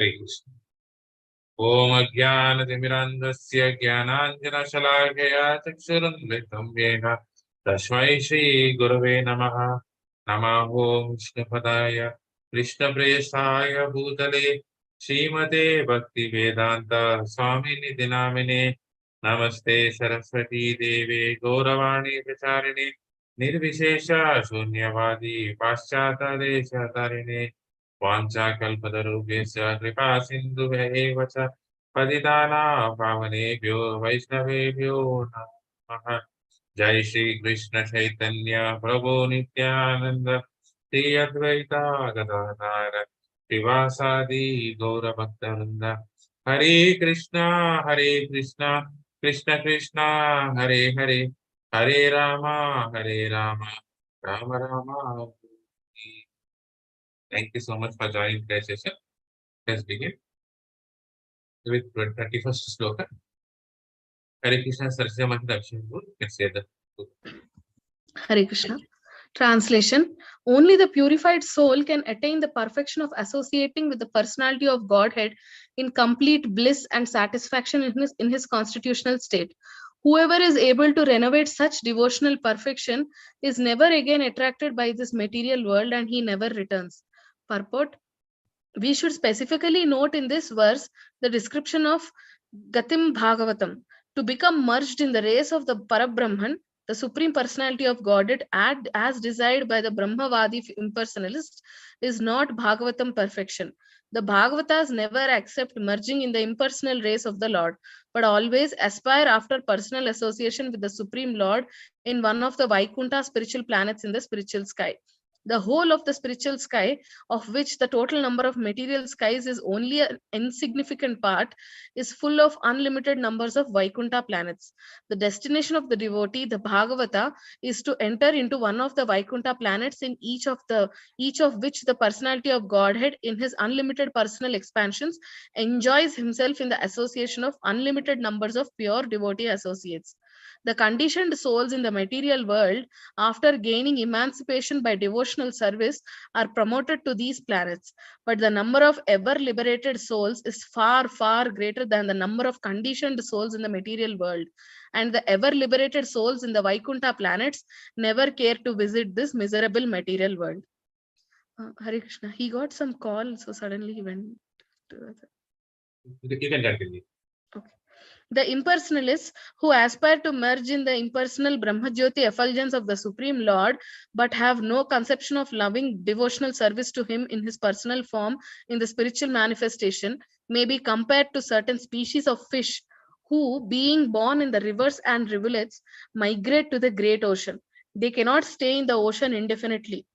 Hare Krishna. Om Ajnanatimirandasya Jnananjanashalakhaya Chakshurunmritam Yena Tasmai Shri Gurave Namaha. Namaho Vishnupadaya Krishnaprayasaya Bhutale Srimate Bhakti Vedanta Swamini Namine. Namaste Saraswati Devi Gauravani Pracharine Nirvishesha Shunyavadi Paschata Desha Tarine वाञ्छाकल्पतरुभ्यश्च कृपा सिन्धुभ्यैव च पतितानां पावनेभ्यो वैष्णवेभ्यो नमः। जय श्री कृष्ण चैतन्य प्रभु नित्यानंद श्री अद्वैता गदाधर श्रीवासादि गौरभक्तवृंद। हरे Krishna Krishna Krishna Hare Hare Hare Ram Ram Ram. Thank you so much for joining today's session. Let's begin with 31st sloka. Hare Krishna Sarasya Mantra Abhishek. Let's say the Hare Krishna. Translation: only the purified soul can attain the perfection of associating with the personality of Godhead in complete bliss and satisfaction in his constitutional state. Whoever is able to renovate such devotional perfection is never again attracted by this material world, and he never returns. Purport: we should specifically note in this verse the description of Gatim Bhagavatam. To become merged in the race of the Parabrahman, the Supreme Personality of Godhead, as desired by the Brahmavadi impersonalists, is not Bhagavatam perfection. The Bhagavatas never accept merging in the impersonal race of the Lord, but always aspire after personal association with the Supreme Lord in one of the Vaikuntha spiritual planets in the spiritual sky. The whole of the spiritual sky, of which the total number of material skies is only an insignificant part, is full of unlimited numbers of Vaikuntha planets. The destination of the devotee, the Bhagavata, is to enter into one of the Vaikuntha planets in each of which the personality of Godhead, in his unlimited personal expansions, enjoys himself in the association of unlimited numbers of pure devotee associates. The conditioned souls in the material world, after gaining emancipation by devotional service, are promoted to these planets. But the number of ever liberated souls is far, far greater than the number of conditioned souls in the material world. And the ever liberated souls in the Vaikuntha planets never care to visit this miserable material world. Hare Krishna. He got some call, so suddenly he went to you can continue. Okay. The impersonalists who aspire to merge in the impersonal Brahmajyoti effulgence of the Supreme Lord, but have no conception of loving devotional service to him in his personal form in the spiritual manifestation, may be compared to certain species of fish who, being born in the rivers and rivulets, migrate to the great ocean. They cannot stay in the ocean indefinitely,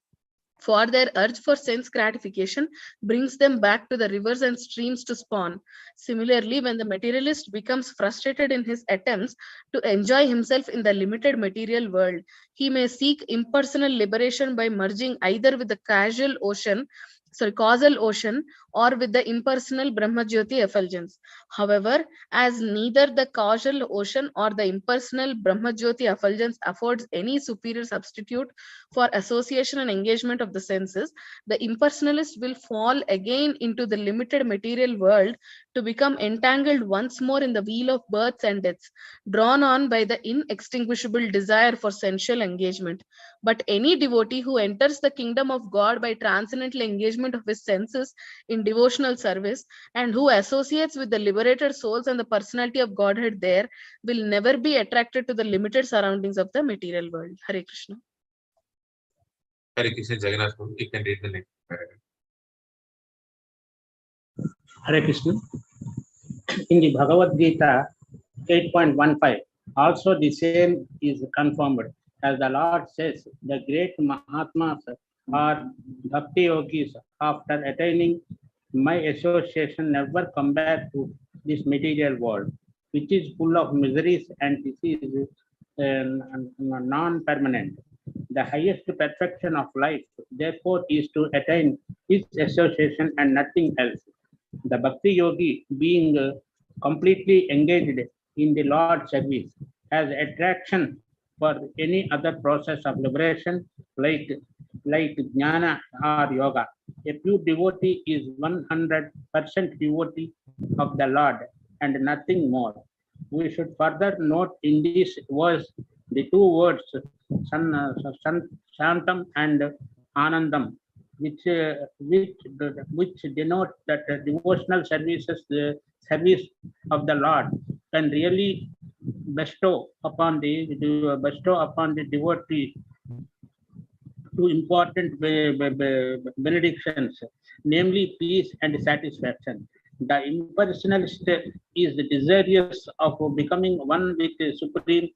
for their urge for sense gratification brings them back to the rivers and streams to spawn. Similarly, when the materialist becomes frustrated in his attempts to enjoy himself in the limited material world, he may seek impersonal liberation by merging either with the causal ocean, or with the impersonal Brahmajyoti effulgence. However, as neither the causal ocean or the impersonal Brahmajyoti effulgence affords any superior substitute for association and engagement of the senses, the impersonalist will fall again into the limited material world to become entangled once more in the wheel of births and deaths, drawn on by the inextinguishable desire for sensual engagement. But any devotee who enters the kingdom of God by transcendental engagement of his senses in devotional service, and who associates with the liberated souls and the personality of Godhead there, will never be attracted to the limited surroundings of the material world. Hare Krishna. Hare Krishna Jagannath Prabhu. You can read the next paragraph. Hare Krishna. In the Bhagavad Gita 8.15, also the same is confirmed, as the Lord says, the great Mahatmas or Bhakti Yogis, after attaining my association, never come back to this material world, which is full of miseries and diseases, non-permanent. The highest perfection of life, therefore, is to attain his association and nothing else. The Bhakti Yogi, being completely engaged in the Lord's service, has attraction for any other process of liberation like jnana or yoga. A pure devotee is 100% devotee of the Lord and nothing more. We should further note in this verse the two words Shantam and Anandam, which denote that devotional services, the service of the Lord, can really bestow upon the devotee two important benedictions, namely peace and satisfaction. The impersonalist is desirous of becoming one with the Supreme,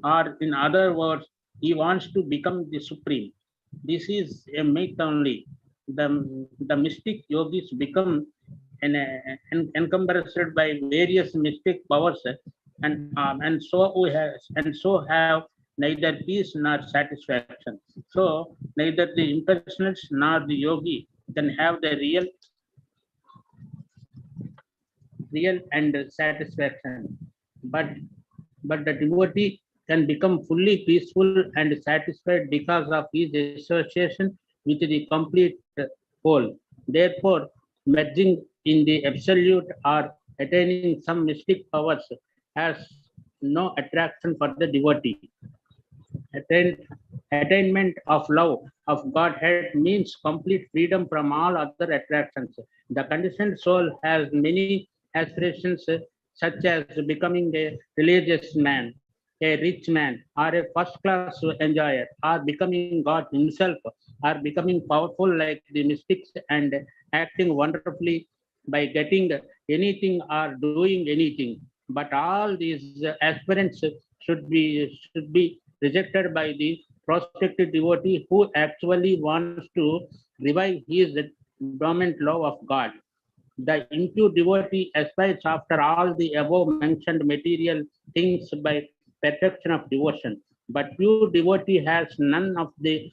or in other words, he wants to become the Supreme. This is a myth only. The mystic yogis become encumbered by various mystic powers, and so have neither peace nor satisfaction. So neither the impersonalist nor the yogi can have the real and satisfaction. But the devotee can become fully peaceful and satisfied because of his association with the complete whole. Therefore, merging in the absolute or attaining some mystic powers has no attraction for the devotee. Attainment of love of Godhead means complete freedom from all other attractions. The conditioned soul has many aspirations, such as becoming a religious man, a rich man, or a first-class enjoyer, or becoming God himself, or becoming powerful like the mystics and acting wonderfully by getting anything or doing anything. But all these aspirants should be rejected by the prospective devotee who actually wants to revive his dormant love of God. The impure devotee aspires after all the above mentioned material things by perfection of devotion, but pure devotee has none of the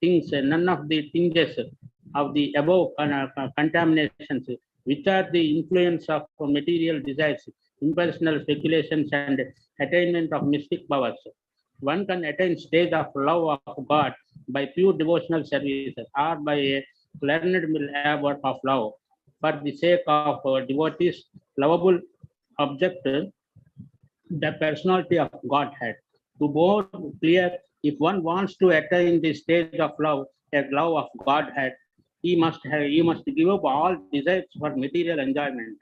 tinges of the above contaminations, which are the influence of material desires, impersonal speculations, and attainment of mystic powers. One can attain stage of love of God by pure devotional services or by a learned labor of love for the sake of devotees' lovable object, the personality of Godhead. To more clear, if one wants to attain the stage of love, a love of Godhead, he must give up all desires for material enjoyment.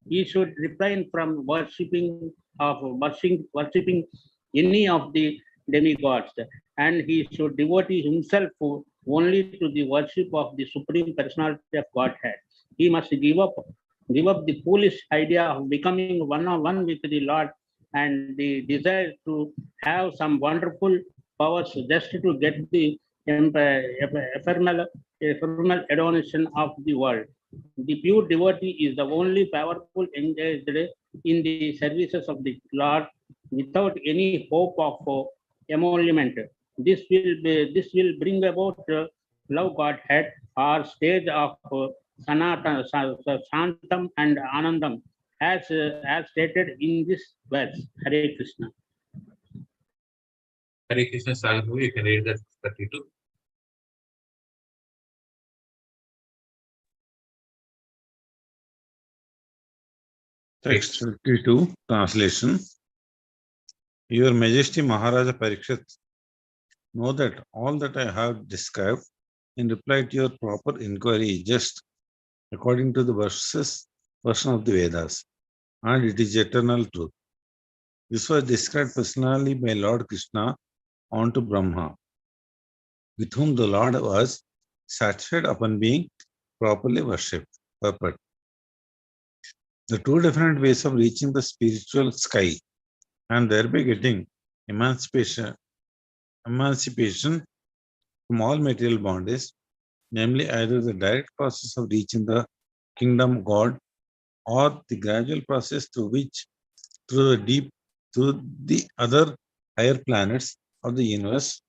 He should refrain from worshipping any of the demigods, and he should devote himself only to the worship of the Supreme Personality of Godhead. He must give up the foolish idea of becoming one with the Lord and the desire to have some wonderful powers just to get the ephemeral adoration of the world. The pure devotee is the only powerful engaged in the services of the Lord without any hope of emolument. This will bring about love Godhead or stage of Shantam and Anandam as stated in this verse. Hare Krishna. Hare Krishna, Sagadhu, you can read that 32. Text 52, translation. Your Majesty Maharaja Parikshit, know that all that I have described in reply to your proper inquiry is just according to the version of the Vedas, and it is eternal truth. This was described personally by Lord Krishna unto Brahma, with whom the Lord was satisfied upon being properly worshipped. Purport. The two different ways of reaching the spiritual sky and thereby getting emancipation from all material bondage, namely either the direct process of reaching the kingdom of God or the gradual process through the other higher planets of the universe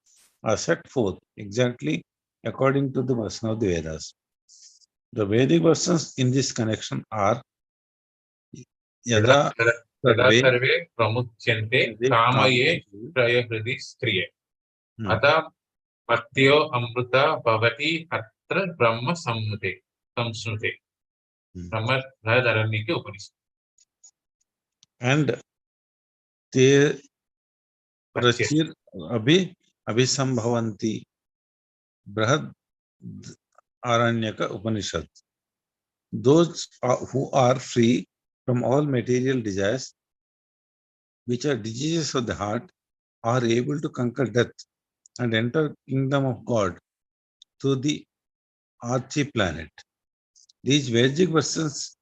are set forth exactly according to the version of the Vedas. The Vedic versions in this connection are Yada Sarve Pramuchyante Kamaye Prayahridi Striye. Ata Patyo Amruta Bhavati तत्र ब्रह्म संस्नुते ब्रह्म बृहदारण्यके उपनिषत् And they Rachir Abhisambhavanti Brahad Aranyaka Upanishad. Those who are free from all material desires, which are diseases of the heart, are able to conquer death and enter kingdom of God through the archi-planet. These Vedic versions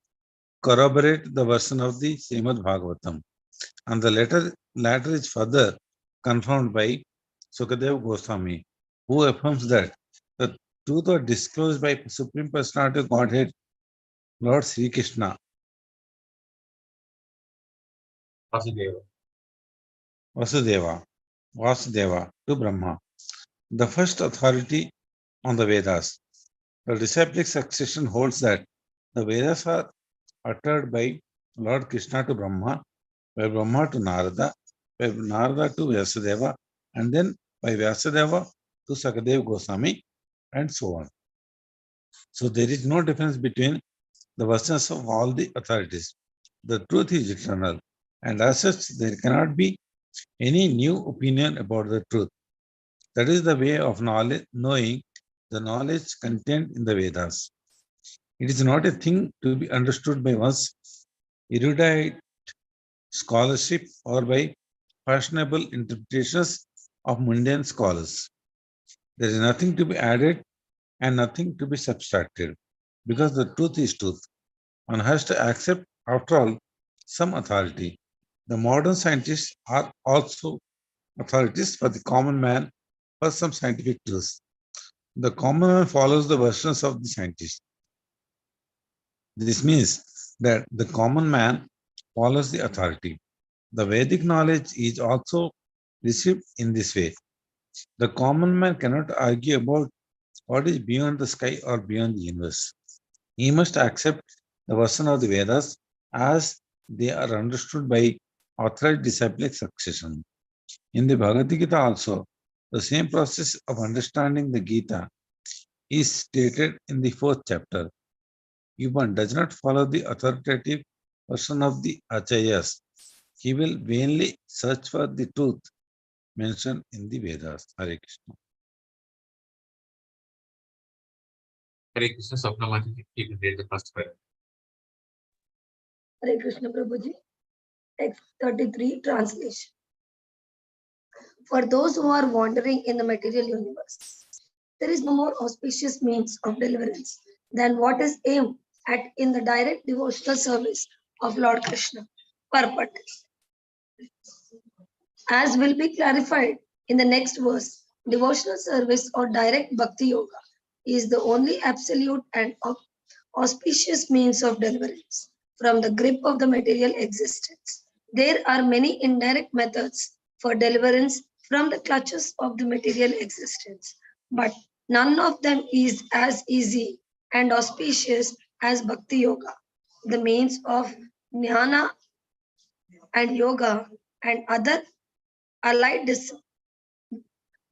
corroborate the version of the Srimad Bhagavatam, and the latter is further confirmed by Sukadeva Goswami, who affirms that the truth was disclosed by Supreme Personality of Godhead, Lord Sri Krishna, Vasudeva to Brahma, the first authority on the Vedas. The disciplic succession holds that the Vedas are uttered by Lord Krishna to Brahma, by Brahma to Narada, by Narada to Vyasadeva, and then by Vyasadeva to Sukadeva Goswami, and so on. So there is no difference between the versions of all the authorities. The truth is eternal, and as such, there cannot be any new opinion about the truth. That is the way of knowledge, knowing the knowledge contained in the Vedas. It is not a thing to be understood by one's erudite scholarship or by fashionable interpretations of mundane scholars. There is nothing to be added and nothing to be subtracted, because the truth is truth. One has to accept, after all, some authority. The modern scientists are also authorities for the common man for some scientific truths. The common man follows the versions of the scientists. This means that the common man follows the authority. The Vedic knowledge is also received in this way. The common man cannot argue about what is beyond the sky or beyond the universe. He must accept the version of the Vedas as they are understood by authorized disciplic succession. In the Bhagavad Gita also, the same process of understanding the Gita is stated in the 4th chapter. If one does not follow the authoritative version of the Acharyas, he will vainly search for the truth mentioned in the Vedas. Hare Krishna. Hare Krishna, Swapnamati, you can read the first prayer. Hare Krishna Prabhuji. Text 33 translation. For those who are wandering in the material universe, there is no more auspicious means of deliverance than what is aimed at in the direct devotional service of Lord Krishna. Purpose. As will be clarified in the next verse, devotional service or direct bhakti yoga is the only absolute and auspicious means of deliverance from the grip of the material existence. There are many indirect methods for deliverance from the clutches of the material existence, but none of them is as easy and auspicious as bhakti yoga. The means of jnana and yoga and other allied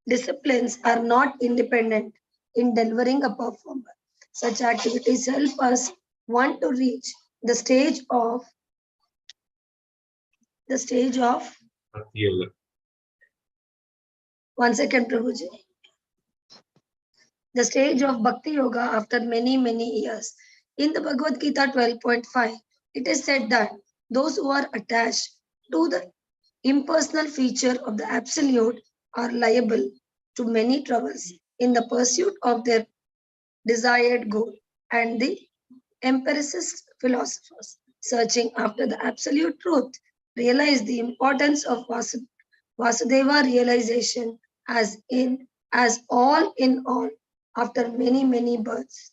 disciplines are not independent in delivering a performer. Such activities help us want to reach the stage of Bhakti Yoga. one second, Prabhuji. The stage of Bhakti Yoga after many, many years. In the Bhagavad Gita 12.5, it is said that those who are attached to the impersonal feature of the Absolute are liable to many troubles in the pursuit of their desired goal, and the empiricist philosophers searching after the absolute truth realize the importance of Vasudeva realization as all in all after many, many births.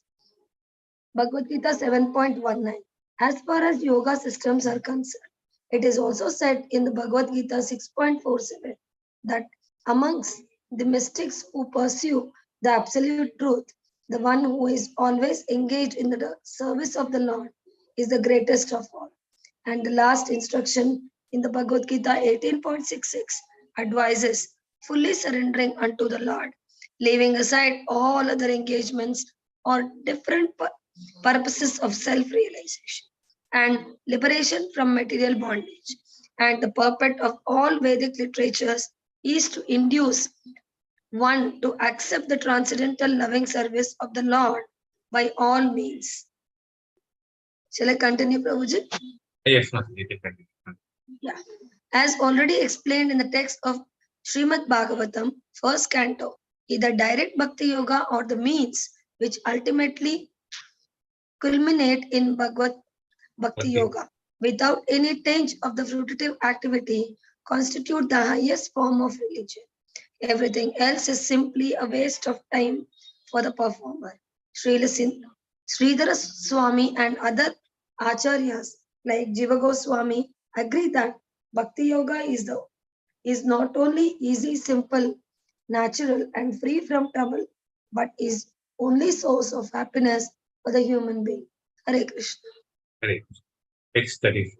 Bhagavad Gita 7.19. As far as yoga systems are concerned, it is also said in the Bhagavad Gita 6.47 that amongst the mystics who pursue the absolute truth, the one who is always engaged in the service of the Lord is the greatest of all. And the last instruction in the Bhagavad Gita 18.66 advises fully surrendering unto the Lord, leaving aside all other engagements or different purposes of self-realization and liberation from material bondage. And the purpose of all Vedic literatures is to induce one to accept the transcendental loving service of the Lord by all means. Shall I continue, Prabhuji? Yes, ma'am. You can continue. Yeah. As already explained in the text of Srimad Bhagavatam, first canto, either direct Bhakti Yoga or the means which ultimately culminate in Bhagavad Bhakti Okay. Yoga without any tinge of the fruitive activity constitute the highest form of religion. Everything else is simply a waste of time for the performer. Sridhara Swami and other acharyas like Jiva Goswami agree that Bhakti Yoga is not only easy, simple, natural, and free from trouble, but is only source of happiness for the human being. Hare Krishna. Correct. Text 34.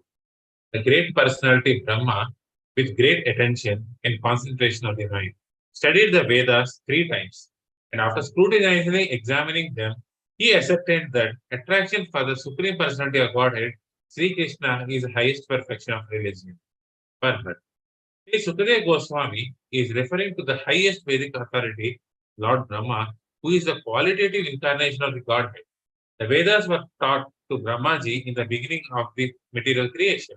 The great personality Brahma, with great attention and concentration of the mind, studied the Vedas 3 times, and after scrutinizingly examining them, he ascertained that attraction for the Supreme Personality of Godhead, Sri Krishna, is the highest perfection of religion. Further, Sri Sukadeva Goswami is referring to the highest Vedic authority, Lord Brahma, who is the qualitative incarnation of the Godhead. The Vedas were taught to Brahmaji in the beginning of the material creation.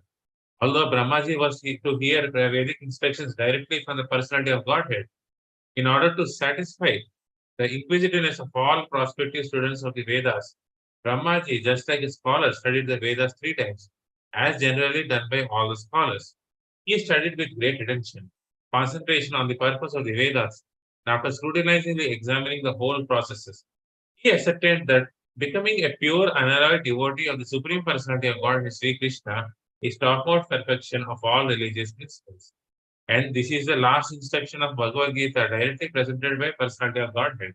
Although Brahmaji was to hear Vedic instructions directly from the personality of Godhead, in order to satisfy the inquisitiveness of all prospective students of the Vedas, Brahmaji, just like a scholar, studied the Vedas 3 times, as generally done by all the scholars. He studied with great attention, concentration on the purpose of the Vedas, and after scrutinizingly examining the whole processes, he ascertained that becoming a pure unalloyed devotee of the Supreme Personality of Godhead, Sri Krishna, is topmost perfection of all religious principles. And this is the last instruction of Bhagavad Gita directly presented by Personality of Godhead.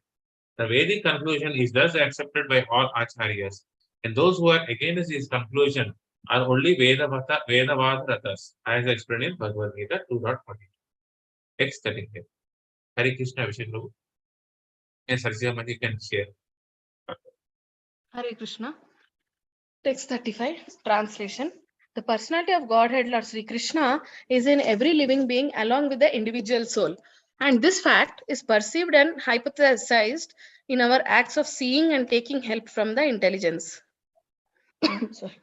The Vedic conclusion is thus accepted by all acharyas, and those who are against this conclusion are only Vedavadaratas, as explained in Bhagavad Gita 2.42. Text 35. Hare Krishna Vishnu Prabhu. And Sarjamani can share. Hare Krishna. Text 35, translation. The personality of Godhead, Lord Sri Krishna, is in every living being along with the individual soul. And this fact is perceived and hypothesized in our acts of seeing and taking help from the intelligence. Sorry.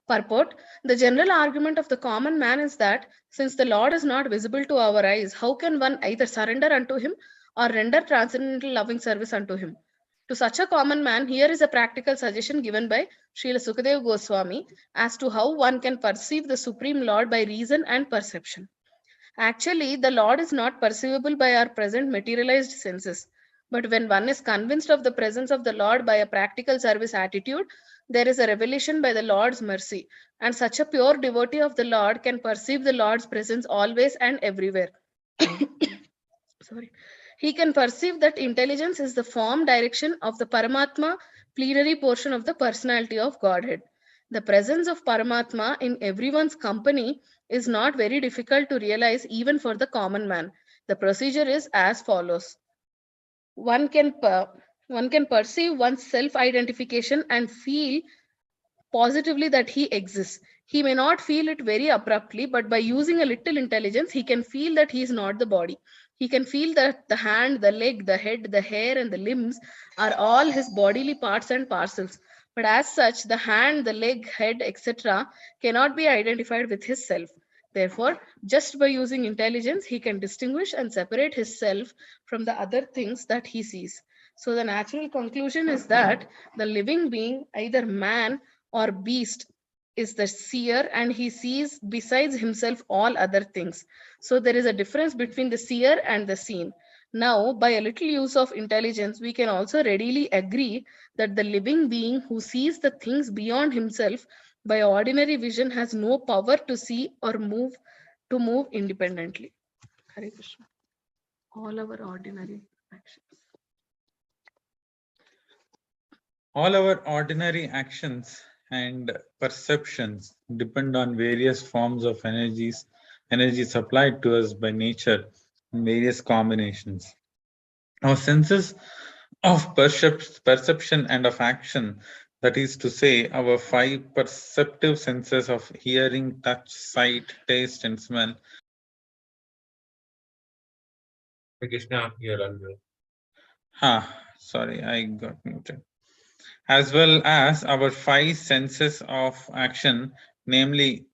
Purport. The general argument of the common man is that since the Lord is not visible to our eyes, how can one either surrender unto him or render transcendental loving service unto him? To such a common man, here is a practical suggestion given by Srila Sukadeva Goswami as to how one can perceive the Supreme Lord by reason and perception. Actually, the Lord is not perceivable by our present materialized senses. But when one is convinced of the presence of the Lord by a practical service attitude, there is a revelation by the Lord's mercy. And such a pure devotee of the Lord can perceive the Lord's presence always and everywhere. Sorry. He can perceive that intelligence is the form direction of the Paramatma plenary portion of the personality of Godhead. The presence of Paramatma in everyone's company is not very difficult to realize even for the common man. The procedure is as follows. One can perceive one's self-identification and feel positively that he exists. He may not feel it very abruptly, but by using a little intelligence, he can feel that he is not the body. He can feel that the hand, the leg, the head, the hair, and the limbs are all his bodily parts and parcels. But as such, the hand, the leg, head, etc. cannot be identified with his self. Therefore, just by using intelligence, he can distinguish and separate his self from the other things that he sees. So the natural conclusion is that the living being, either man or beast, is the seer, and he sees besides himself all other things. So there is a difference between the seer and the seen. Now, by a little use of intelligence, we can also readily agree that the living being who sees the things beyond himself by ordinary vision has no power to see or move independently. Hare Krishna. All our ordinary actions. All our ordinary actions and perceptions depend on various forms of energy supplied to us by nature in various combinations. Our senses of perception and of action. That is to say, our five perceptive senses of hearing, touch, sight, taste, and smell. Krishna, you're on mute. Sorry, I got muted. As well as our five senses of action, namely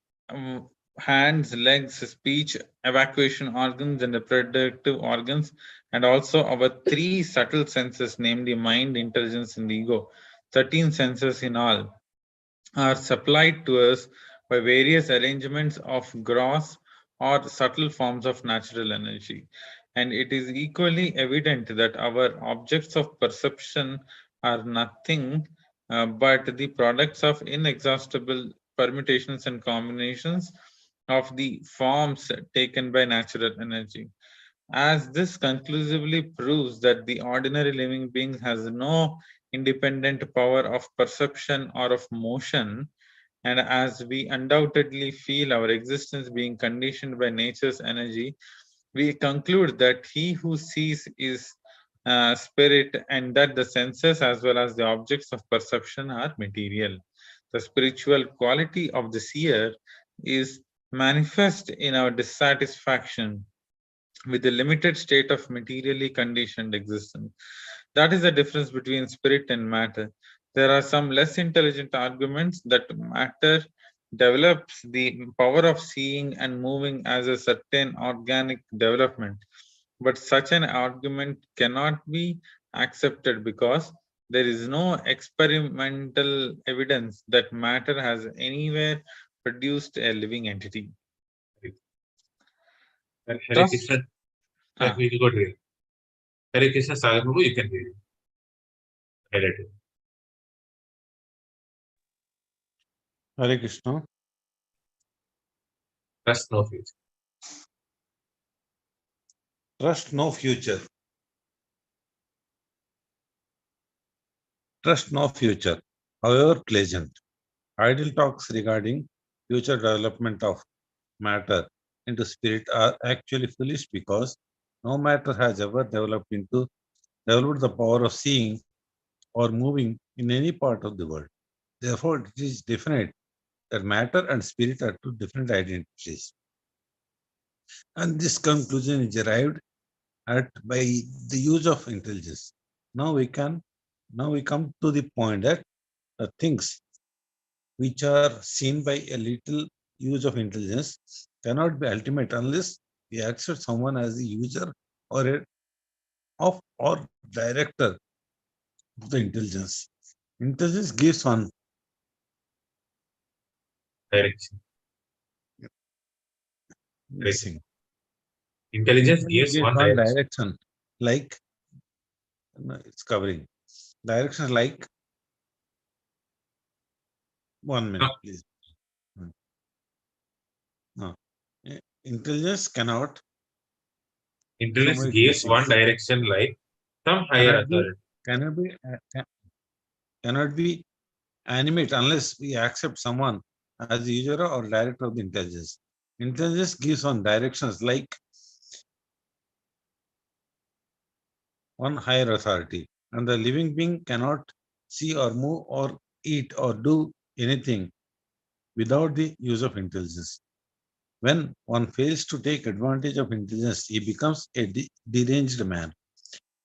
hands, legs, speech, evacuation organs, and reproductive organs, and also our three subtle senses, namely mind, intelligence, and ego. 13 senses in all are supplied to us by various arrangements of gross or subtle forms of natural energy. And it is equally evident that our objects of perception are nothing but the products of inexhaustible permutations and combinations of the forms taken by natural energy. As this conclusively proves that the ordinary living being has no independent power of perception or of motion, and as we undoubtedly feel our existence being conditioned by nature's energy, we conclude that he who sees is spirit, and that the senses as well as the objects of perception are material. The spiritual quality of the seer is manifest in our dissatisfaction with the limited state of materially conditioned existence. That is the difference between spirit and matter. There are some less intelligent arguments that matter develops the power of seeing and moving as a certain organic development. But such an argument cannot be accepted because there is no experimental evidence that matter has anywhere produced a living entity. Hare Thus, Krishna. We will go to it. Hare Krishna, Sagar Babu, you can read it. Highlight it. Hare Krishna. Trust no future. Trust no future. Trust no future, however pleasant. Idle talks regarding future development of matter into spirit are actually foolish because no matter has ever developed the power of seeing or moving in any part of the world. Therefore, it is definite that matter and spirit are two different identities. And this conclusion is arrived at by the use of intelligence. Now we come to the point that the things which are seen by a little use of intelligence cannot be ultimate unless we accept someone as the user or or director of the intelligence. Intelligence gives one Direction. missing. Intelligence gives one direction. direction, like it's covering directions like 1 minute, please. No. Intelligence cannot. Intelligence Somebody gives can one direction like some higher authority. Cannot be animate unless we accept someone as the user or director of the intelligence. Intelligence gives one directions like one higher authority, and the living being cannot see or move or eat or do anything without the use of intelligence. When one fails to take advantage of intelligence, he becomes a deranged man.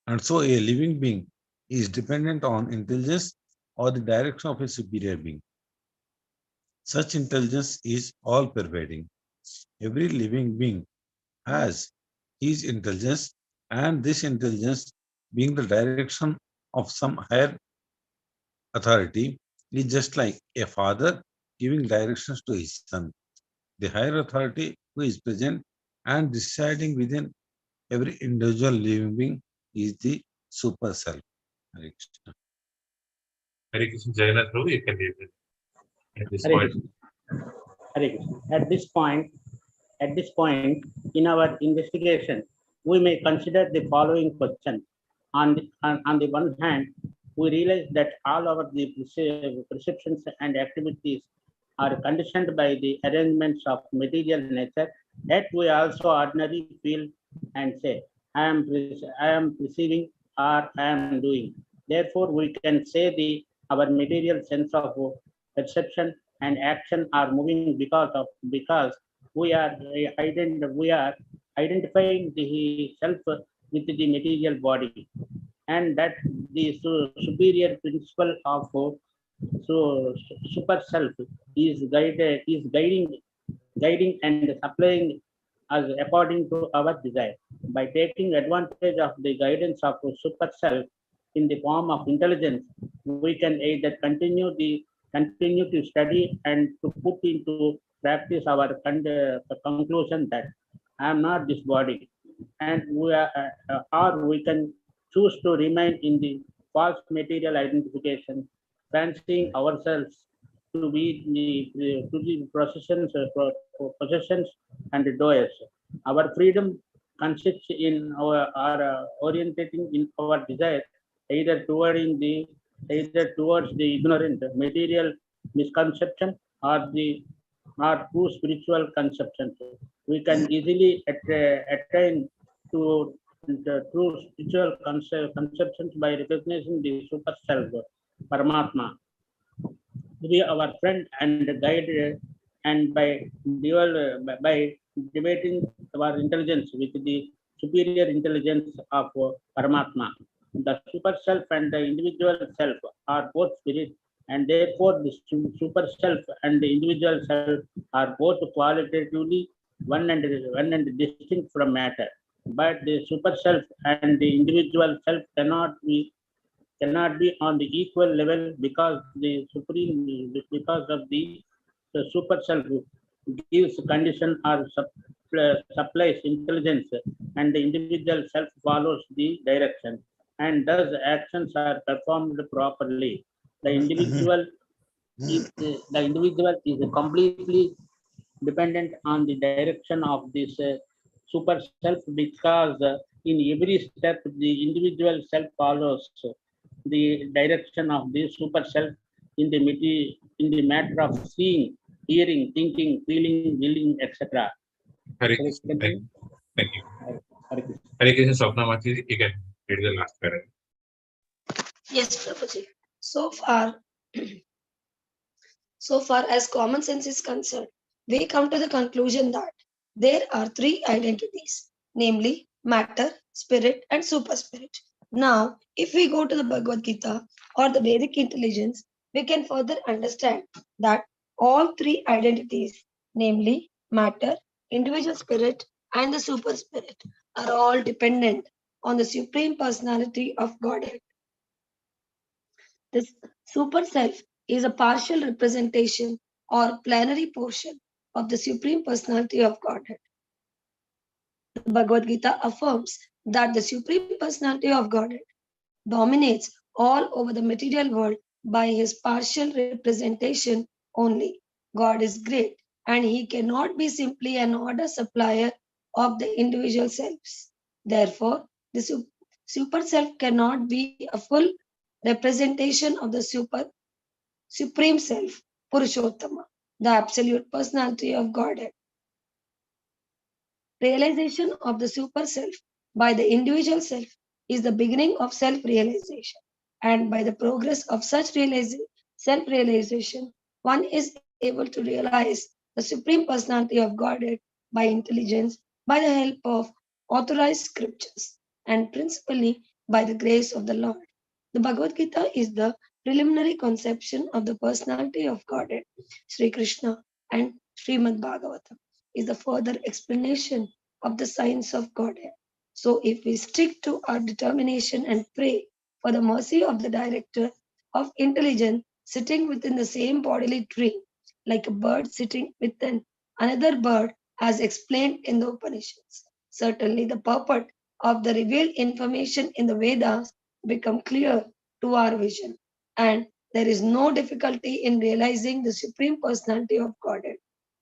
And so a living being is dependent on intelligence or the direction of a superior being. Such intelligence is all-pervading. Every living being has his intelligence, and this intelligence, being the direction of some higher authority, is just like a father giving directions to his son. The higher authority who is present and deciding within every individual living being is the super self. Hare Krishna. Hare Krishna, Jagannath Prabhu, you can read it. At this Hare point. Krishna. Hare Krishna. At this point in our investigation, we may consider the following question. On the one hand, we realize that all our perceptions and activities are conditioned by the arrangements of material nature, yet we also ordinarily feel and say, I am perceiving or I am doing. Therefore, we can say our material sense of perception and action are moving because we are identifying the self with the material body, and that the superior principle of super self is guiding and supplying us according to our desire. By taking advantage of the guidance of super self in the form of intelligence, we can either continue to study and to put into practice our conclusion that I am not this body, and or we can choose to remain in the false material identification, fancying ourselves to be the possessions and doers. Our freedom consists in our orientating in our desire either towards the ignorant material misconception or true spiritual conception. We can easily attain to the true spiritual conceptions by recognizing the super self, Paramatma, to be our friend and guide, and by debating our intelligence with the superior intelligence of Paramatma. The super self and the individual self are both spirit, and therefore the super self and the individual self are both qualitatively one and distinct from matter. But the super self and the individual self cannot be on the equal level because of the super self gives condition or supplies intelligence, and the individual self follows the direction, and thus actions are performed properly. The individual is completely dependent on the direction of this super self, because in every step the individual self follows the direction of the super self in the matter of seeing, hearing, thinking, feeling, willing, etc. Hare Krishna. Thank you. Hare Krishna, Swapna Mati, you can read the last paragraph. Yes, Prabhuji. So far as common sense is concerned, we come to the conclusion that there are three identities, namely matter, spirit, and super spirit. Now, if we go to the Bhagavad Gita or the Vedic intelligence, we can further understand that all three identities, namely matter, individual spirit, and the super spirit, are all dependent on the Supreme Personality of Godhead. This super self is a partial representation or plenary portion of the Supreme Personality of Godhead. The Bhagavad Gita affirms that the Supreme Personality of Godhead dominates all over the material world by his partial representation only. God is great, and he cannot be simply an order supplier of the individual selves. Therefore, the super self cannot be a full representation of the supreme self, Purushottama, the absolute personality of Godhead. Realization of the super self by the individual self is the beginning of self-realization, and by the progress of such self-realization, one is able to realize the supreme personality of Godhead by intelligence, by the help of authorized scriptures, and principally by the grace of the Lord. The Bhagavad Gita is the preliminary conception of the personality of Godhead. Sri Krishna and Srimad Bhagavatam is the further explanation of the science of Godhead. So if we stick to our determination and pray for the mercy of the director of intelligence sitting within the same bodily tree, like a bird sitting within another bird, as explained in the Upanishads, certainly the purport of the revealed information in the Vedas become clear to our vision, and there is no difficulty in realizing the supreme personality of Godhead,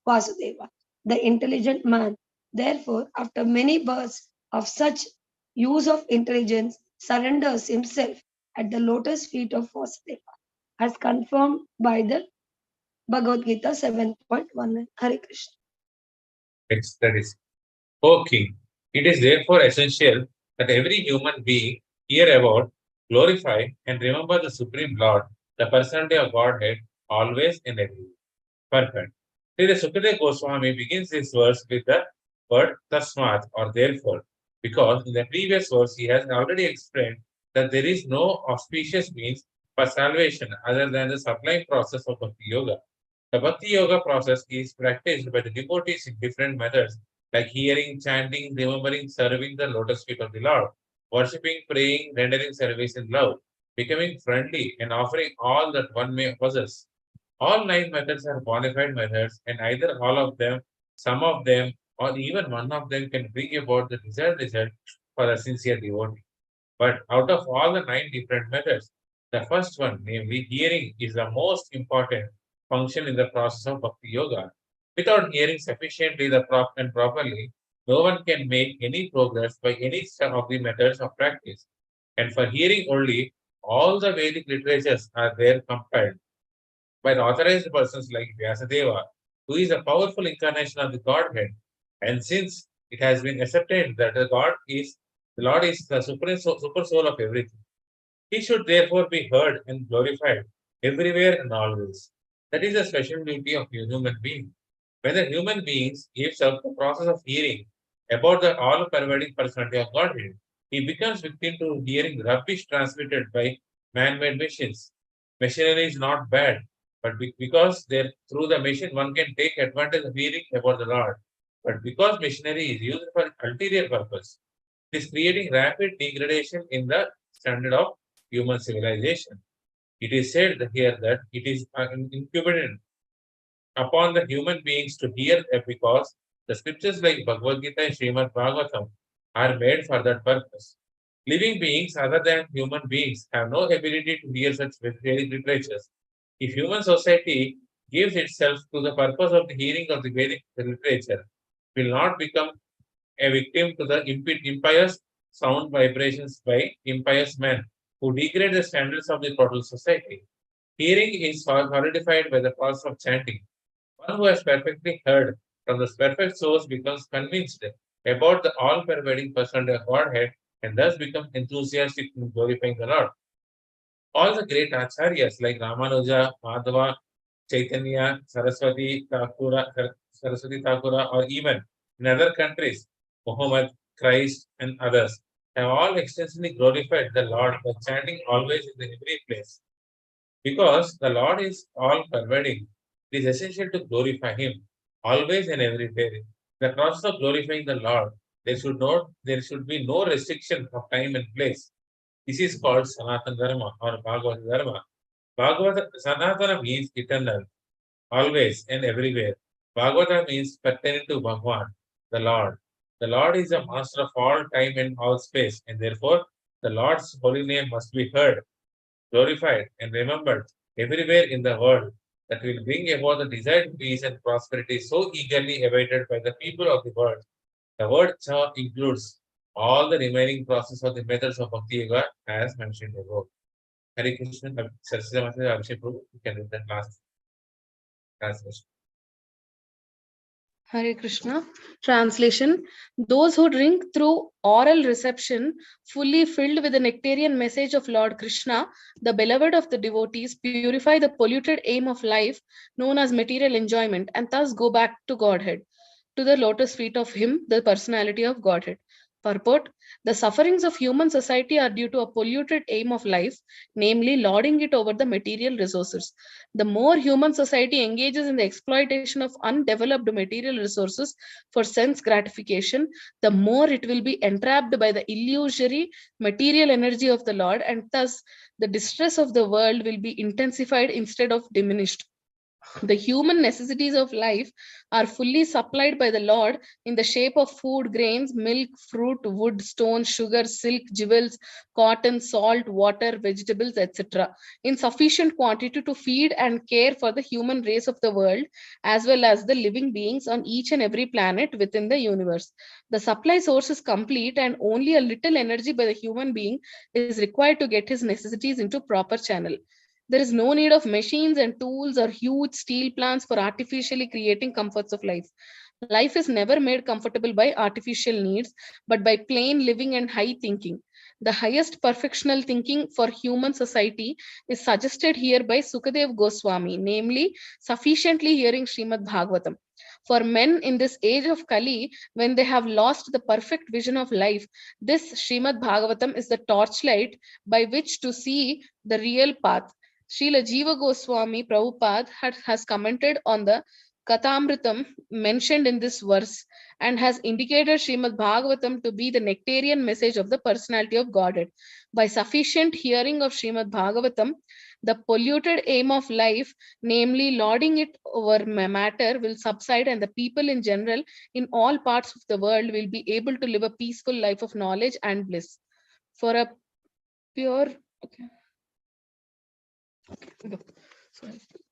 Vasudeva, the intelligent man. Therefore, after many births of such use of intelligence, surrenders himself at the lotus feet of Vasudeva, as confirmed by the Bhagavad Gita 7.19. Hare Krishna. That is, O King, it is therefore essential that every human being hear about, glorify, and remember the Supreme Lord, the personality of Godhead, always and everywhere. Perfect. See, the Sukadeva Goswami begins this verse with the word tasmat or therefore, because in the previous verse he has already explained that there is no auspicious means for salvation other than the sublime process of Bhakti Yoga. The Bhakti Yoga process is practiced by the devotees in different methods like hearing, chanting, remembering, serving the lotus feet of the Lord, worshipping, praying, rendering service in love, becoming friendly, and offering all that one may possess. All 9 methods are qualified methods, and either all of them, some of them, or even one of them can bring about the desired result for the sincere devotee. But out of all the 9 different methods, the first one, namely hearing, is the most important function in the process of Bhakti Yoga. Without hearing sufficiently and properly, no one can make any progress by any of the methods of practice. And for hearing only, all the Vedic literatures are there compiled by the authorized persons like Vyasadeva, who is a powerful incarnation of the Godhead. And since it has been accepted that the Lord is the super soul of everything, he should therefore be heard and glorified everywhere and always. That is the special duty of human being. When the human beings gives up the process of hearing about the all-pervading personality of Godhead, he becomes victim to hearing rubbish transmitted by man-made machines. Machinery is not bad, but because there through the machine one can take advantage of hearing about the Lord. But because machinery is used for ulterior purpose, it is creating rapid degradation in the standard of human civilization. It is said here that it is incumbent upon the human beings to hear because the scriptures like Bhagavad Gita and Srimad Bhagavatam are made for that purpose. Living beings other than human beings have no ability to hear such Vedic literatures. If human society gives itself to the purpose of the hearing of the Vedic literature, it will not become a victim to the impious sound vibrations by impious men who degrade the standards of the total society. Hearing is solidified by the process of chanting. One who has perfectly heard from the perfect source becomes convinced about the all-pervading personality of Godhead and thus becomes enthusiastic in glorifying the Lord. All the great acharyas like Ramanuja, Madhava, Chaitanya, Saraswati Thakura, or even in other countries, Muhammad, Christ, and others have all extensively glorified the Lord by chanting always in every place. Because the Lord is all pervading, it is essential to glorify Him always and everywhere. The process of glorifying the Lord, there should be no restriction of time and place. This is called Sanatana Dharma or Bhagavad Dharma. Sanatana means eternal, always and everywhere. Bhagavata means pertaining to Bhagwan, the Lord. The Lord is a master of all time and all space, and therefore the Lord's holy name must be heard, glorified, and remembered everywhere in the world. That will bring about the desired peace and prosperity so eagerly awaited by the people of the world. The word cha includes all the remaining process of the methods of Bhakti Yoga as mentioned above. Hare Krishna, Abhishek Prabhu, you can read that last translation. Hare Krishna. Translation. Those who drink through oral reception, fully filled with the nectarian message of Lord Krishna, the beloved of the devotees, purify the polluted aim of life known as material enjoyment and thus go back to Godhead, to the lotus feet of Him, the personality of Godhead. Purport. The sufferings of human society are due to a polluted aim of life, namely lording it over the material resources. The more human society engages in the exploitation of undeveloped material resources for sense gratification, the more it will be entrapped by the illusory material energy of the Lord, and thus the distress of the world will be intensified instead of diminished. The human necessities of life are fully supplied by the Lord in the shape of food, grains, milk, fruit, wood, stone, sugar, silk, jewels, cotton, salt, water, vegetables, etc., in sufficient quantity to feed and care for the human race of the world, as well as the living beings on each and every planet within the universe. The supply source is complete, and only a little energy by the human being is required to get his necessities into proper channel. There is no need of machines and tools or huge steel plants for artificially creating comforts of life. Life is never made comfortable by artificial needs, but by plain living and high thinking. The highest perfectional thinking for human society is suggested here by Sukadev Goswami, namely sufficiently hearing Srimad Bhagavatam. For men in this age of Kali, when they have lost the perfect vision of life, this Srimad Bhagavatam is the torchlight by which to see the real path. Srila Jiva Goswami Prabhupada has commented on the Kathamritam mentioned in this verse and has indicated Srimad Bhagavatam to be the nectarian message of the personality of Godhead. By sufficient hearing of Srimad Bhagavatam, the polluted aim of life, namely lording it over matter, will subside, and the people in general in all parts of the world will be able to live a peaceful life of knowledge and bliss. For a pure,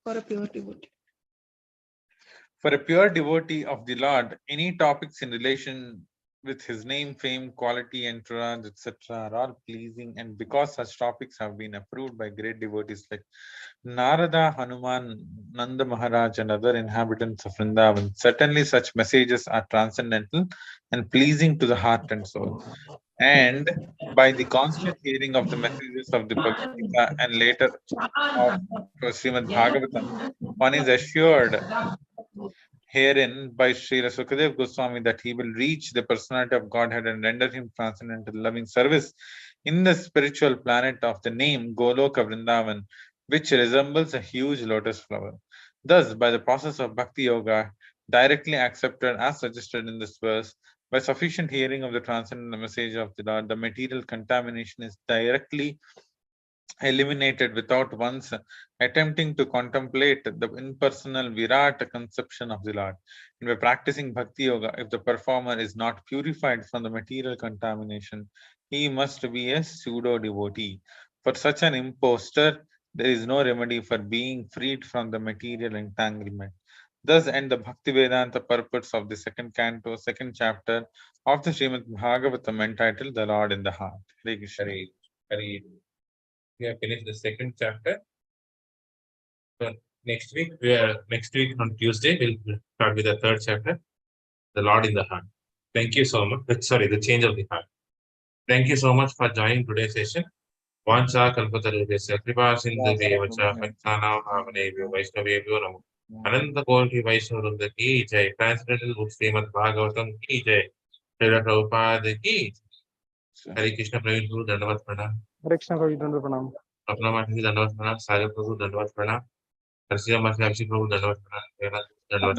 for a pure devotee. For a pure devotee of the Lord, any topics in relation with his name, fame, quality, entourage, etc. are all pleasing, and because such topics have been approved by great devotees like Narada, Hanuman, Nanda Maharaj, and other inhabitants of Vrindavan, certainly such messages are transcendental and pleasing to the heart and soul. And by the constant hearing of the messages of the Bhagavad Gita and later of Srimad Bhagavatam, one is assured herein by Srila Sukadev Goswami that he will reach the personality of Godhead and render him transcendental loving service in the spiritual planet of the name Goloka Vrindavan, which resembles a huge lotus flower. Thus, by the process of Bhakti Yoga, directly accepted as suggested in this verse, by sufficient hearing of the transcendental message of the Lord, the material contamination is directly eliminated without once attempting to contemplate the impersonal Virat conception of the Lord. And by practicing Bhakti Yoga, if the performer is not purified from the material contamination, he must be a pseudo devotee. For such an impostor, there is no remedy for being freed from the material entanglement. Thus end the Bhakti Vedanta purports of the second canto, second chapter of the Srimad Bhagavatam entitled The Lord in the Heart. Hare Krishna. Hare. We have finished the second chapter. So next week on Tuesday, we'll start with the third chapter, the Lord in the Heart. Thank you so much. Sorry, the change of the heart. Thank you so much for joining today's session. Vancha kalpatarubhyasya kripa sindhubhyo cha panchanam bhavanebhyo vaishnavebhyo namo. Ananta Koti Vaishnavvrinda ki jai. Transcendental Book Srimad Bhagavatam ki jai. Srila Prabhupada ki jai. Hare Krishna Praveen Guru Dandavat Pranam. Hare Krishna Prabhu, Dandavat Pranam. अपना माटी दंडवत प्रणाम, सागर प्रभु दंडवत प्रणाम, हर्षिया माटी अभिषेक प्रभु दंडवत प्रणाम, दंडवत